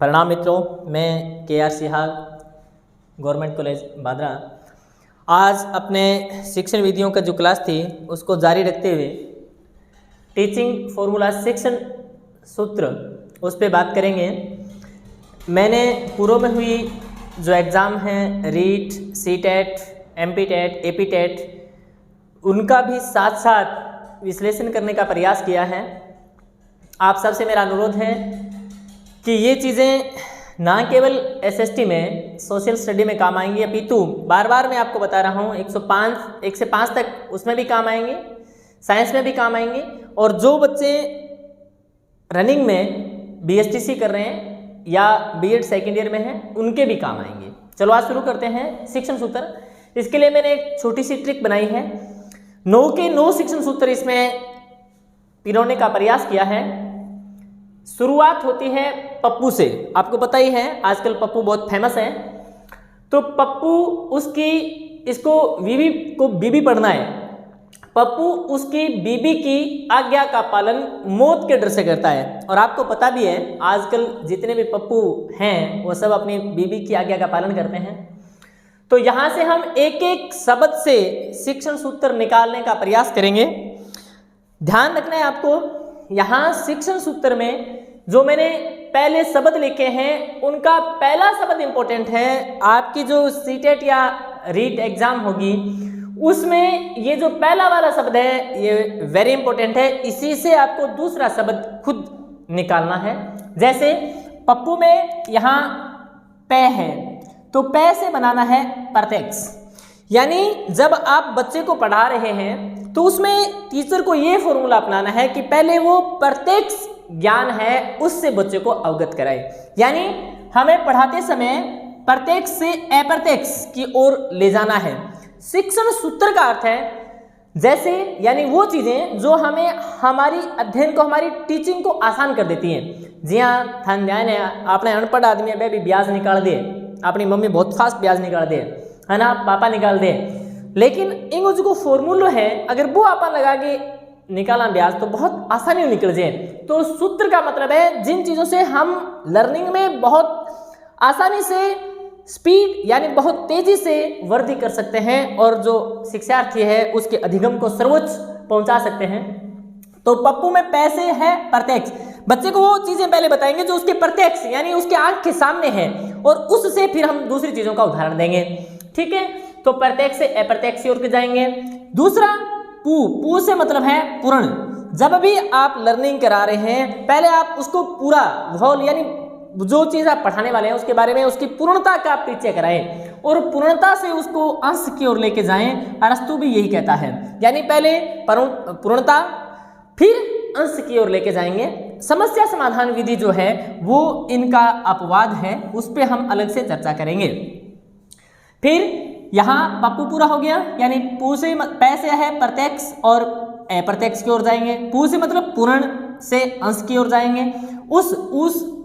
प्रणाम मित्रों, मैं KR. Sihag, government college Bandra. आज अपने शिक्षण विधियों का जो क्लास थी उसको जारी रखते हुए टीचिंग फॉर्मूला शिक्षण सूत्र उस पर बात करेंगे। मैंने पूर्व में हुई जो एग्ज़ाम हैं रीट, सी-टेट, एम.पी.टेट, ए.पी.टेट, उनका भी साथ साथ विश्लेषण करने का प्रयास किया है। आप सबसे मेरा अनुरोध है कि ये चीज़ें ना केवल एसएसटी में, सोशल स्टडी में काम आएंगी, अपितु बार बार मैं आपको बता रहा हूँ 1 से 5 तक उसमें भी काम आएंगे, साइंस में भी काम आएंगे, और जो बच्चे रनिंग में बीएसटीसी कर रहे हैं या बीएड सेकेंड ईयर में हैं उनके भी काम आएंगे। चलो आज शुरू करते हैं शिक्षण सूत्र। इसके लिए मैंने एक छोटी सी ट्रिक बनाई है। 9 के 9 शिक्षण सूत्र इसमें पिरोने का प्रयास किया है। शुरुआत होती है पप्पू से। आपको पता ही है आजकल पप्पू बहुत फेमस है। तो पप्पू इसको बीबी को बीबी पढ़ना है। पप्पू उसकी बीबी की आज्ञा का पालन मौत के डर से करता है। और आपको पता भी है आजकल जितने भी पप्पू हैं वो सब अपनी बीबी की आज्ञा का पालन करते हैं। तो यहाँ से हम एक एक शब्द से शिक्षण सूत्र निकालने का प्रयास करेंगे। ध्यान रखना है आपको, यहाँ शिक्षण सूत्र में जो मैंने पहले शब्द लिखे हैं उनका पहला शब्द इंपॉर्टेंट है। आपकी जो सीटेट या रीट एग्जाम होगी उसमें ये जो पहला वाला शब्द है ये वेरी इंपॉर्टेंट है। इसी से आपको दूसरा शब्द खुद निकालना है। जैसे पप्पू में यहाँ पे है तो पे से बनाना है प्रत्यक्ष। यानी जब आप बच्चे को पढ़ा रहे हैं तो उसमें टीचर को ये फॉर्मूला अपनाना है कि पहले वो प्रत्यक्ष ज्ञान है उससे बच्चे को अवगत कराए। यानी हमें पढ़ाते समय प्रत्यक्ष से अप्रत्यक्ष की ओर ले जाना है। शिक्षण सूत्र का अर्थ है जैसे यानी वो चीज़ें जो हमें हमारी अध्ययन को, हमारी टीचिंग को आसान कर देती हैं। जी हाँ, ध्यान है, आपने अनपढ़ आदमी है भी ब्याज निकाल दे, अपनी मम्मी बहुत फास्ट ब्याज निकाल दे, है ना, पापा निकाल दे, लेकिन इन जो फॉर्मूला है अगर वो आप लगा के निकालना ब्याज तो बहुत आसानी से निकल जाए। तो सूत्र का मतलब है जिन चीज़ों से हम लर्निंग में बहुत आसानी से स्पीड यानी बहुत तेजी से वृद्धि कर सकते हैं और जो शिक्षार्थी है उसके अधिगम को सर्वोच्च पहुंचा सकते हैं। तो पप्पू में पैसे है प्रत्यक्ष। बच्चे को वो चीजें पहले बताएंगे जो उसके प्रत्यक्ष यानी उसके आंख के सामने है और उससे फिर हम दूसरी चीजों का उदाहरण देंगे। ठीक है, तो प्रत्यक्ष से अप्रत्यक्ष की ओर जाएंगे। दूसरा पू से मतलब है पूर्ण। जब भी आप लर्निंग करा रहे हैं पहले आप उसको पूरा होल यानी जो चीज़ आप पढ़ाने वाले हैं उसके बारे में उसकी पूर्णता का आप परिचय कराएं और पूर्णता से उसको अंश की ओर लेके जाएं। अरस्तु भी यही कहता है, यानी पहले पूर्णता फिर अंश की ओर लेके जाएंगे। समस्या समाधान विधि जो है वो इनका अपवाद है, उस पर हम अलग से चर्चा करेंगे। फिर यहाँ पप्पू पूरा हो गया, यानी पू से पैसे है प्रत्यक्ष और अप्रत्यक्ष की ओर जाएंगे। पू से मतलब पूर्ण से अंश की ओर जाएंगे।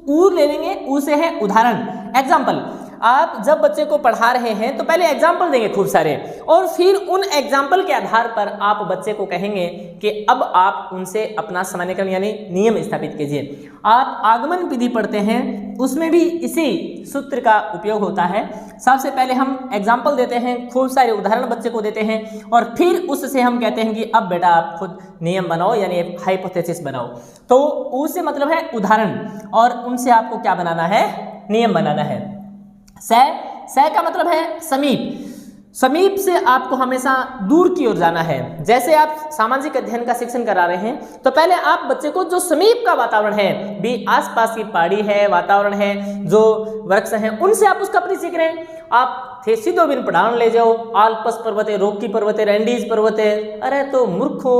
ऊ ले लेंगे, ऊ से है उदाहरण, एग्जाम्पल। आप जब बच्चे को पढ़ा रहे हैं तो पहले एग्जाम्पल देंगे खूब सारे और फिर उन एग्जाम्पल के आधार पर आप बच्चे को कहेंगे कि अब आप उनसे अपना समानीकरण यानी नियम स्थापित कीजिए। आप आगमन विधि पढ़ते हैं उसमें भी इसी सूत्र का उपयोग होता है। सबसे पहले हम एग्जाम्पल देते हैं, खूब सारे उदाहरण बच्चे को देते हैं और फिर उससे हम कहते हैं कि अब बेटा आप खुद नियम बनाओ यानी हाइपोथेसिस बनाओ। तो उससे मतलब है उदाहरण और उनसे आपको क्या बनाना है, नियम बनाना है। सह का मतलब है समीप। समीप से आपको हमेशा दूर की ओर जाना है। जैसे आप सामाजिक अध्ययन का शिक्षण करा रहे हैं तो पहले आप बच्चे को जो समीप का वातावरण है भी, आसपास की पहाड़ी है, वातावरण है, जो वृक्ष हैं, उनसे आप उसका परिचय करें। आप थे सीधो बिन पढ़ान ले जाओ, आल्पस पर्वते, रोकी पर्वते, रैंडीज पर्वते, अरे तो मूर्खो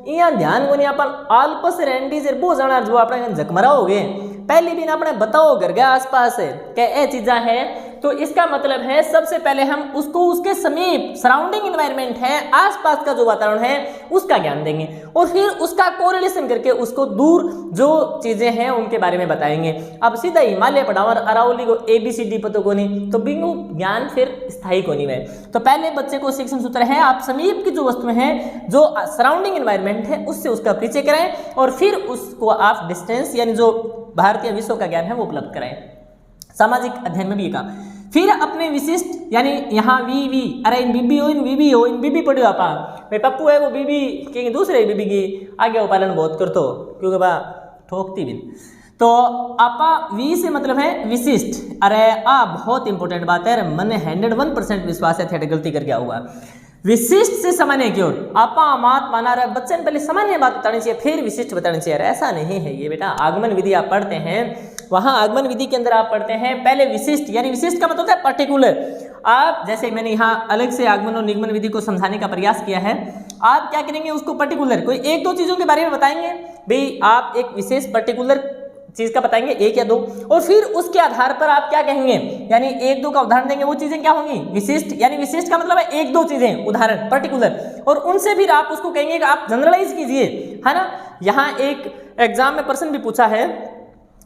यहाँ ध्यान को नहीं अपन आल्पस रैंडीज वो जाना जो अपने जकमरा हो गए। पहली दिन अपने बताओ घर के आसपास क्या ये चीज़ा है। तो इसका मतलब है सबसे पहले हम उसको उसके समीप सराउंडिंग एनवायरनमेंट है, आसपास का जो वातावरण है उसका ज्ञान देंगे और फिर उसका कोरिलेशन करके उसको दूर जो चीजें हैं उनके बारे में बताएंगे। अब सीधा हिमालय पढ़ावर अरावली को ABCD पता को नहीं तो बिंगु ज्ञान फिर स्थायी को नहीं है। तो पहले बच्चे को शिक्षण सूत्र है आप समीप की जो वस्तुएं हैं, जो सराउंडिंग एनवायरनमेंट है उससे उसका परिचय कराएं और फिर उसको आप डिस्टेंस यानी जो भारतीय विश्व का ज्ञान है वो उपलब्ध कराएं। सामाजिक अध्ययन में भी ये काम। फिर अपने विशिष्ट, यानी यहाँ वी वी, अरे इन बीबी हो, इन बीबी हो, इन बीबी पढ़ो आपा, भाई पप्पू है वो बीबी के दूसरे बीबी की आगे वो पालन बहुत करतो क्योंकि बा ठोकती भी। तो आपा वी से मतलब है विशिष्ट। अरे बहुत इंपॉर्टेंट बात है, मैंने 101% विश्वास है थे गलती कर गया होगा। विशिष्ट से सामान्य की ओर आपा मात माना रहे, बच्चे ने पहले सामान्य बात बतानी चाहिए फिर विशिष्ट बतानी चाहिए। ऐसा नहीं है ये बेटा, आगमन विधि आप पढ़ते हैं, वहां आगमन विधि के अंदर आप पढ़ते हैं पहले विशिष्ट, यानी विशिष्ट का मतलब होता है पर्टिकुलर। आप जैसे मैंने यहाँ अलग से आगमन और निगमन विधि को समझाने का प्रयास किया है, आप क्या करेंगे उसको पर्टिकुलर, कोई एक दो चीजों के बारे में बताएंगे भाई, आप एक विशेष पर्टिकुलर चीज का बताएंगे एक या दो, और फिर उसके आधार पर आप क्या कहेंगे, यानी एक दो का उदाहरण देंगे, वो चीजें क्या होंगी विशिष्ट। यानी विशिष्ट का मतलब है एक दो चीजें उदाहरण पर्टिकुलर, और उनसे फिर आप उसको कहेंगे कि आप जनरलाइज कीजिए, है ना। यहाँ एक एग्जाम में प्रश्न भी पूछा है,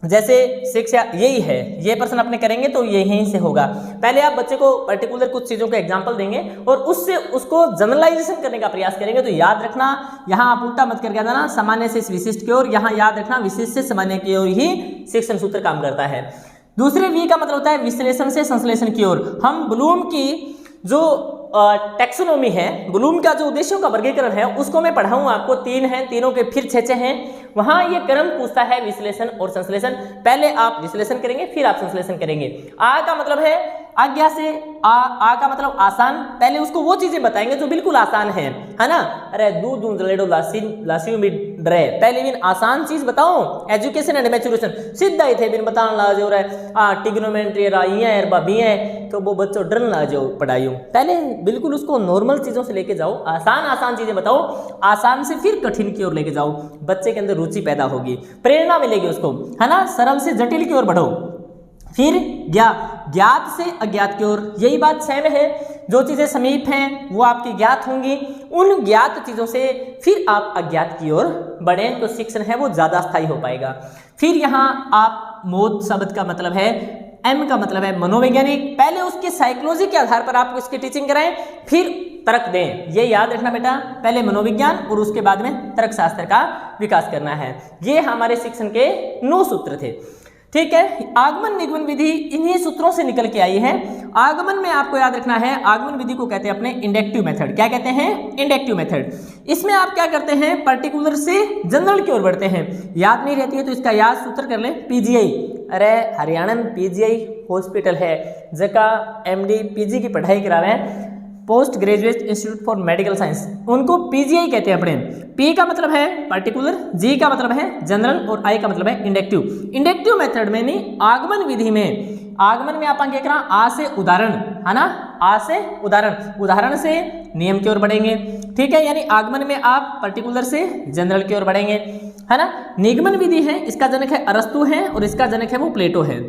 जैसे शिक्षा यही है, ये प्रश्न अपने करेंगे तो यहीं से होगा। पहले आप बच्चे को पर्टिकुलर कुछ चीज़ों के एग्जाम्पल देंगे और उससे उसको जनरलाइजेशन करने का प्रयास करेंगे। तो याद रखना, यहाँ आप उल्टा मत करके जाना, सामान्य से विशिष्ट की ओर, यहाँ याद रखना विशिष्ट से सामान्य की ओर ही शिक्षण सूत्र काम करता है। दूसरे वी का मतलब होता है विश्लेषण से संश्लेषण की ओर। हम ब्लूम की जो टैक्सोनॉमी है, ब्लूम का जो उद्देश्यों का वर्गीकरण है, उसको मैं पढ़ाऊँ आपको, 3 हैं, तीनों के फिर 6 हैं। वहाँ ये क्रम पूछता है विश्लेषण और संश्लेषण। पहले आप विश्लेषण करेंगे फिर आप संश्लेषण करेंगे। आ का मतलब है आज्ञा से, आ का मतलब आसान, पहले उसको वो चीजें बताएंगे जो बिल्कुल आसान है ना। अरे दूध दूध जलेडो लासियों में डरे, पहले बिन आसान चीज बताओ, एजुकेशन एंड मैच्योरेशन सीधा ही थे बिन बताने ला जो रहा टिग्नोमेट्री है बाबी है, तो वो बच्चों डरन ला जाओ पढ़ाई, पहले बिल्कुल उसको नॉर्मल चीजों से लेके जाओ, आसान चीजें बताओ, आसान से फिर कठिन की ओर लेके जाओ, बच्चे के अंदर रुचि पैदा होगी, प्रेरणा मिलेगी उसको, है ना। सरल से जटिल की ओर बढ़ो। फिर ज्ञात से अज्ञात की ओर, यही बात सेम है, जो चीजें समीप हैं वो आपकी ज्ञात होंगी, उन ज्ञात चीजों से फिर आप अज्ञात की ओर बढ़े तो शिक्षण है वो ज्यादा स्थायी हो पाएगा। फिर यहाँ आप मोद शब्द का मतलब है, एम का मतलब है मनोवैज्ञानिक, पहले उसके साइकोलॉजी के आधार पर आपको इसकी टीचिंग कराएं फिर तर्क दें, ये याद रखना बेटा, पहले मनोविज्ञान और उसके बाद में तर्क शास्त्र का विकास करना है। ये हमारे शिक्षण के 9 सूत्र थे, ठीक है। आगमन निगमन विधि इन्हीं सूत्रों से निकल के आई है। आगमन में आपको याद रखना है, आगमन विधि को कहते हैं अपने इंडक्टिव मेथड। क्या कहते हैं? Inductive method. इसमें आप क्या करते हैं, पर्टिकुलर से जनरल की ओर बढ़ते हैं। याद नहीं रहती है तो इसका याद सूत्र कर लें, पीजीआई। अरे हरियाणा में पीजीआई हॉस्पिटल है, जगह एमडी पीजी की पढ़ाई करावे, post graduate institute for medical science, उनको पीजीआई कहते हैं अपने। पी का मतलब है पर्टिकुलर, जी का मतलब है जनरल और आई का मतलब है इंडक्टिव। इंडक्टिव मेथड में नहीं, आगमन विधि में, आगमन में आप क्या करा, आ से उदाहरण, है ना, आ से उदाहरण, उदाहरण से नियम की ओर बढ़ेंगे, ठीक है। यानी आगमन में आप पर्टिकुलर से जनरल की ओर बढ़ेंगे, है ना। निगमन विधि है, इसका जनक है अरस्तु है और इसका जनक है वो प्लेटो है।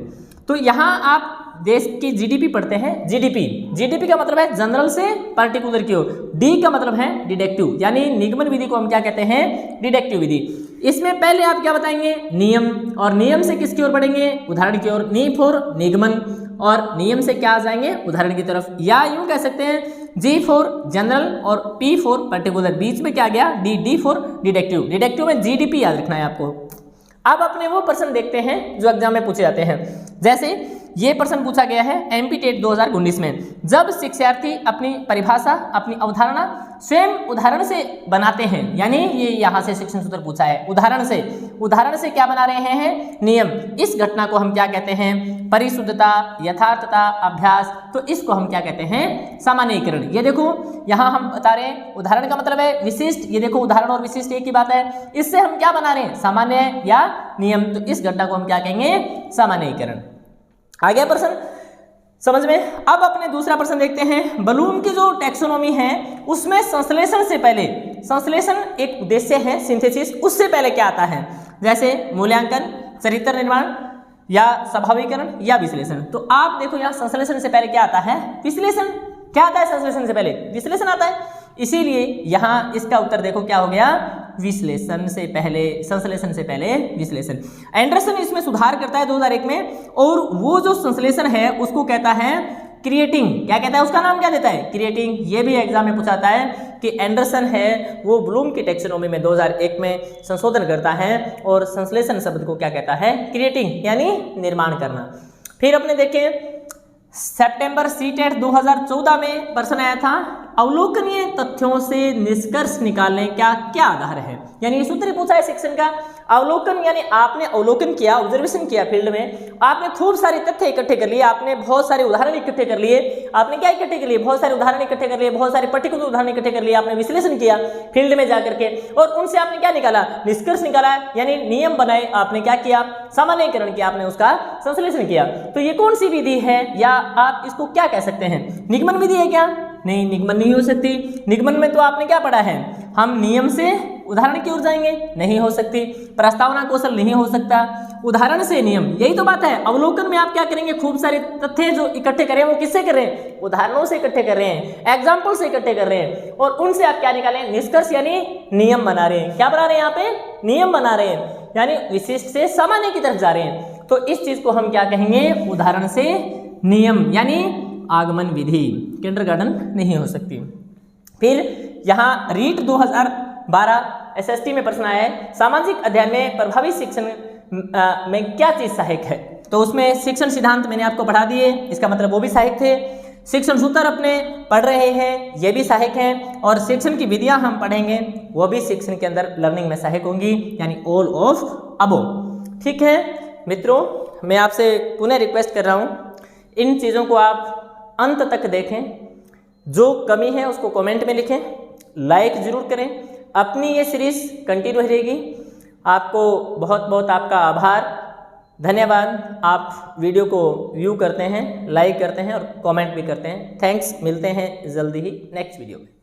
तो यहाँ आप देश की जीडीपी पढ़ते हैं, जीडीपी का मतलब है जनरल से पर्टिकुलर की ओर, डी का मतलब है डिडक्टिव, यानी निगमन विधि को हम क्या कहते हैं, डिडक्टिव विधि। इसमें पहले आप क्या बताएंगे, नियम, और नियम से किसकी ओर बढ़ेंगे, उदाहरण की ओर, नी फॉर निगमन, और नियम से क्या आ जाएंगे, उदाहरण की तरफ, या यूं कह सकते हैं जी फॉर जनरल और पी फॉर पर्टिकुलर, बीच में क्या गया, डी फॉर डिडक्टिव। डिडक्टिव में जीडीपी याद रखना है आपको। अब अपने वो प्रश्न देखते हैं जो एग्जाम में पूछे जाते हैं। जैसे ये प्रश्न पूछा गया है एमपी टेट 2019 में, जब शिक्षार्थी अपनी परिभाषा, अपनी अवधारणा स्वयं उदाहरण से बनाते हैं, यानी ये यहाँ से शिक्षण सूत्र पूछा है, उदाहरण से क्या बना रहे हैं, नियम। इस घटना को हम क्या कहते हैं, परिशुद्धता, यथार्थता, अभ्यास। तो इसको हम क्या कहते हैं, सामान्यीकरण। ये देखो यहाँ हम बता रहे हैं, उदाहरण का मतलब है विशिष्ट, ये देखो उदाहरण और विशिष्ट एक ही बात है। इससे हम क्या बना रहे हैं, सामान्य या नियम। तो इस घटना को हम क्या कहेंगे, सामान्यीकरण। आ गया प्रश्न समझ में। अब अपने दूसरा प्रश्न देखते हैं। ब्लूम की जो टैक्सोनॉमी है उसमें संश्लेषण से पहले, संश्लेषण एक उद्देश्य है, सिंथेसिस, उससे पहले क्या आता है, जैसे मूल्यांकन, चरित्र निर्माण, या स्वाभाविकरण, या विश्लेषण। तो आप देखो यहाँ संश्लेषण से पहले क्या आता है, विश्लेषण। क्या आता है संश्लेषण से पहले, विश्लेषण आता है। इसीलिए यहाँ इसका उत्तर देखो क्या हो गया, विश्लेषण से पहले, संश्लेषण से पहले विश्लेषण। एंडरसन इसमें सुधार करता है 2001 में, और वो जो संश्लेषण है उसको कहता है क्रिएटिंग। क्या कहता है, उसका नाम क्या देता है, क्रिएटिंग। ये भी एग्जाम में पूछाता है कि एंडरसन है वो ब्लूम की टैक्सोनॉमी में 2001 में संशोधन करता है और संश्लेषण शब्द को क्या कहता है, क्रिएटिंग, यानी निर्माण करना। फिर अपने देखें सितंबर सीटेट 2014 में प्रश्न आया था, अवलोकनीय तथ्यों से निष्कर्ष निकालने का क्या आधार है। यानी सूत्र पूछा है सेक्शन का, अवलोकन यानी आपने अवलोकन किया, ऑब्जर्वेशन किया फील्ड में, आपने खूब सारे तथ्य इकट्ठे कर लिए, आपने बहुत सारे उदाहरण इकट्ठे कर लिए, आपने क्या इकट्ठे कर लिए, बहुत सारे उदाहरण इकट्ठे कर लिए, बहुत सारे पर्टिकुलर उदाहरण इकट्ठे कर लिए, आपने विश्लेषण किया फील्ड में जाकर के और उनसे आपने क्या निकाला, निष्कर्ष निकाला, यानी नियम बनाए, आपने क्या किया, सामान्यीकरण किया, आपने उसका संश्लेषण किया। तो ये कौन सी विधि है या आप इसको क्या कह सकते हैं, निगमन विधि है क्या? नहीं, निगमन नहीं हो सकती। निगमन में तो आपने क्या पढ़ा है, हम नियम से उदाहरण की ओर जाएंगे, नहीं हो सकती। प्रस्तावना कौशल नहीं हो सकता, उदाहरण से नियम, यही तो बात है। अवलोकन में आप क्या करेंगे, खूब सारे तथ्य जो इकट्ठे करें वो किससे कर रहे हैं, उदाहरणों से इकट्ठे कर रहे हैं, एग्जाम्पल से इकट्ठे कर रहे हैं और उनसे आप क्या निकालें, निष्कर्ष यानी नियम बना रहे हैं। क्या बना रहे हैं यहाँ पे, नियम बना रहे हैं, यानी विशिष्ट से सामान्य की तरफ जा रहे हैं। तो इस चीज को हम क्या कहेंगे, उदाहरण से नियम यानी आगमन विधि, किंडरगार्टन नहीं हो सकती। फिर यहाँ रीट 2012 एसएसटी में प्रश्न आया है, सामाजिक अध्ययन में प्रभावी शिक्षण में क्या चीज सहायक है। तो उसमें शिक्षण सिद्धांत मैंने आपको पढ़ा दिए, इसका मतलब वो भी सहायक थे। शिक्षण सूत्र अपने पढ़ रहे हैं, ये भी सहायक हैं और शिक्षण की विधियां हम पढ़ेंगे, वो भी शिक्षण के अंदर लर्निंग में सहायक होंगी, यानी ऑल ऑफ अबो। ठीक है मित्रों, मैं आपसे पुनः रिक्वेस्ट कर रहा हूँ, इन चीज़ों को आप अंत तक देखें, जो कमी है उसको कमेंट में लिखें, लाइक जरूर करें। अपनी ये सीरीज कंटिन्यू रहेगी। आपको बहुत बहुत आपका आभार, धन्यवाद। आप वीडियो को व्यू करते हैं, लाइक करते हैं और कमेंट भी करते हैं। थैंक्स, मिलते हैं जल्दी ही नेक्स्ट वीडियो में।